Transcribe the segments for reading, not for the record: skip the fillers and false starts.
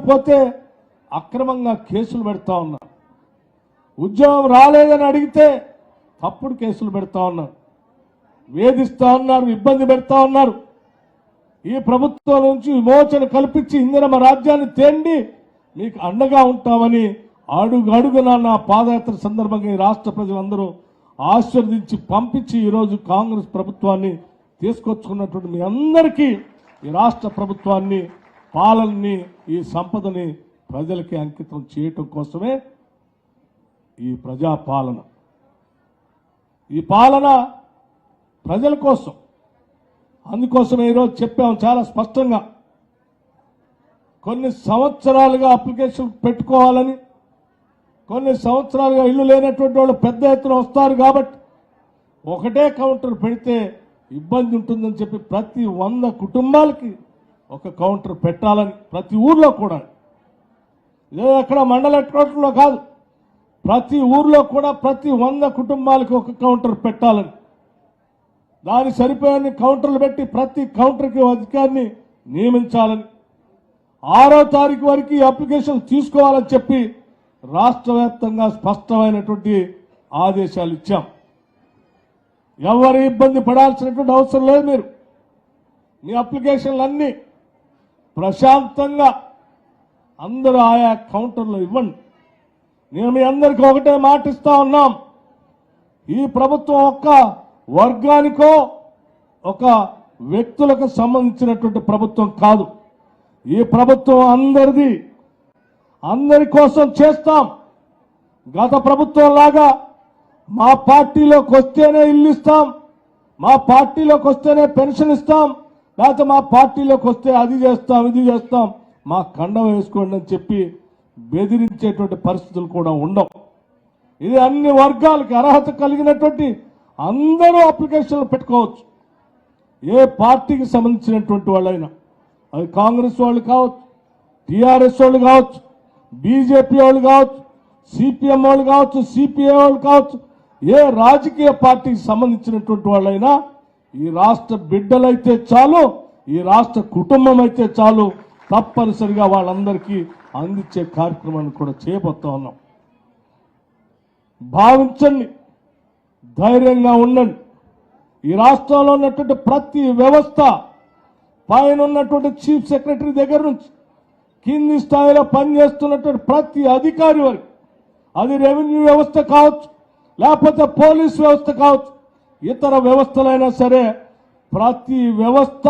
పోతే అక్రమంగా కేసులు పెడతా ఉన్నారు. ఉద్యోగం రాలేదని అడిగితే తప్పుడు కేసులు పెడతా ఉన్నారు, వేధిస్తా ఉన్నారు, ఇబ్బంది పెడతా ఉన్నారు. ఈ ప్రభుత్వం నుంచి విమోచన కల్పించి ఇందిరమ్మ రాజ్యాన్ని తేండి మీకు అండగా ఉంటామని అడుగడుగున నా పాదయాత్ర సందర్భంగా ఈ రాష్ట్ర ప్రజలందరూ ఆశీర్వదించి పంపించి ఈరోజు కాంగ్రెస్ ప్రభుత్వాన్ని తీసుకొచ్చుకున్నటువంటి మీ అందరికీ ఈ రాష్ట్ర ప్రభుత్వాన్ని, పాలనని, ఈ సంపదని ప్రజలకి అంకితం చేయటం కోసమే ఈ ప్రజాపాలన. ఈ పాలన ప్రజల కోసం. అందుకోసమే ఈరోజు చెప్పాము చాలా స్పష్టంగా, కొన్ని సంవత్సరాలుగా అప్లికేషన్ పెట్టుకోవాలని, కొన్ని సంవత్సరాలుగా ఇల్లు లేనటువంటి వాళ్ళు పెద్ద ఎత్తున వస్తారు కాబట్టి ఒకటే కౌంటర్ పెడితే ఇబ్బంది ఉంటుందని చెప్పి ప్రతి 100 కుటుంబాలకి ఒక కౌంటర్ పెట్టాలని, ప్రతి ఊర్లో కూడా, ఇదే అక్కడ మండల హెడ్ క్వార్టర్లో కాదు, ప్రతి ఊర్లో కూడా ప్రతి 100 కుటుంబాలకి ఒక కౌంటర్ పెట్టాలని, దాని సరిపోయే కౌంటర్లు పెట్టి ప్రతి కౌంటర్కి అధికారిని నియమించాలని, 6వ తారీఖు వరకు అప్లికేషన్ తీసుకోవాలని చెప్పి రాష్ట్ర వ్యాప్తంగా స్పష్టమైనటువంటి ఆదేశాలు ఇచ్చాం. ఎవరు ఇబ్బంది పడాల్సినటువంటి అవసరం లేదు. మీరు మీ అప్లికేషన్లన్నీ ప్రశాంతంగా అందరూ ఆయా కౌంటర్లో ఇవ్వండి. నేను మీ అందరికీ ఒకటే మాటిస్తా ఉన్నాం, ఈ ప్రభుత్వం ఒక్క వర్గానికో ఒక వ్యక్తులకు సంబంధించినటువంటి ప్రభుత్వం కాదు. ఈ ప్రభుత్వం అందరిది, అందరి కోసం చేస్తాం. గత ప్రభుత్వం లాగా మా పార్టీలోకి వస్తేనే ఇల్లు ఇస్తాం, మా పార్టీలోకి వస్తేనే పెన్షన్ ఇస్తాం, లేకపోతే మా పార్టీలోకి వస్తే అది చేస్తాం ఇది చేస్తాం, మా కండం వేసుకోండి అని చెప్పి బెదిరించేటువంటి పరిస్థితులు కూడా ఉండవు. ఇది అన్ని వర్గాలకి అర్హత కలిగినటువంటి అందరూ అప్లికేషన్లు పెట్టుకోవచ్చు. ఏ పార్టీకి సంబంధించినటువంటి వాళ్ళైనా, అది కాంగ్రెస్ వాళ్ళు కావచ్చు, టీఆర్ఎస్ వాళ్ళు కావచ్చు, బీజేపీ వాళ్ళు కావచ్చు, సిపిఎం వాళ్ళు కావచ్చు, సిపిఐ వాళ్ళు కావచ్చు, ఏ రాజకీయ పార్టీకి సంబంధించినటువంటి వాళ్ళైనా ఈ రాష్ట్ర బిడ్డలైతే చాలు, ఈ రాష్ట్ర కుటుంబం అయితే చాలు, తప్పనిసరిగా వాళ్ళందరికీ అందించే కార్యక్రమాన్ని కూడా చేయబోతా ఉన్నాం. భావించండి, ధైర్యంగా ఉండండి. ఈ రాష్ట్రంలో ఉన్నటువంటి ప్రతి వ్యవస్థ, పైన ఉన్నటువంటి చీఫ్ సెక్రటరీ దగ్గర నుంచి కింది స్థాయిలో పనిచేస్తున్నటువంటి ప్రతి అధికారి వరకు, అది రెవెన్యూ వ్యవస్థ కావచ్చు, లేకపోతే పోలీస్ వ్యవస్థ కావచ్చు, ఇతర వ్యవస్థలైనా సరే, ప్రతి వ్యవస్థ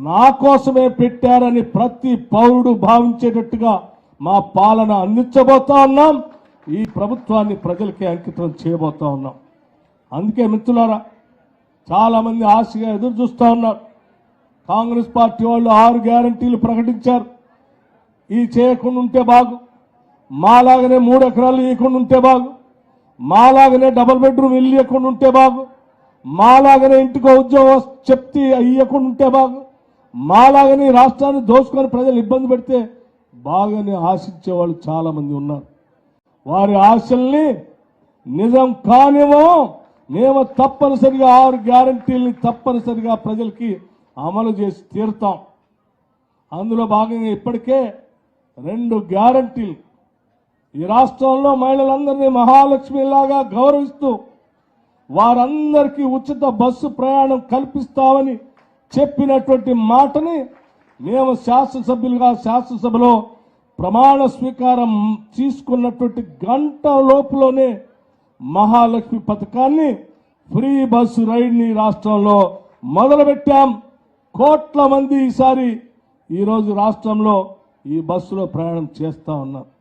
నా కోసమే పెట్టారని ప్రతి పౌరుడు భావించేటట్టుగా మా పాలన అందించబోతా ఉన్నాం. ఈ ప్రభుత్వాన్ని ప్రజలకి అంకితం చేయబోతా ఉన్నాం. అందుకే మిత్రులారా, చాలా మంది ఆశగా ఎదురు చూస్తూ ఉన్నారు. కాంగ్రెస్ పార్టీ వాళ్ళు 6 గ్యారంటీలు ప్రకటించారు. ఈ చేయకుండా ఉంటే బాగు, మాలాగనే 3 ఎకరాలు ఇవ్వకుండా ఉంటే బాగు, మాలాగనే డబుల్ బెడ్రూమ్ ఇల్లు ఇవ్వకుండా ఉంటే బాగు, మాలాగనే ఇంటికో ఉద్యోగం చెప్తే ఇవ్వకుండా ఉంటే బాగు, మాలాగనే రాష్ట్రాన్ని దోచుకొని ప్రజలు ఇబ్బంది పెడితే బాగానే ఆశించే వాళ్ళు చాలా మంది ఉన్నారు. వారి ఆశల్ని నిజం కానివ్వం. మేము తప్పనిసరిగా 6 గ్యారంటీల్ని తప్పనిసరిగా ప్రజలకి అమలు చేసి తీరుతాం. అందులో భాగంగా ఇప్పటికే 2 గ్యారంటీలు ఈ రాష్ట్రంలో మహిళలందరినీ మహాలక్ష్మిలాగా గౌరవిస్తూ వారందరికీ ఉచిత బస్సు ప్రయాణం కల్పిస్తామని చెప్పినటువంటి మాటని మేము శాసనసభ్యులుగా శాసనసభలో ప్రమాణ స్వీకారం తీసుకున్నటువంటి గంట లోపులోనే మహాలక్ష్మి పథకాన్ని, ఫ్రీ బస్సు రైడ్ని రాష్ట్రంలో మొదలుపెట్టాం. కోట్ల మంది ఈరోజు రాష్ట్రంలో ఈ బస్సులో ప్రయాణం చేస్తా ఉన్నారు.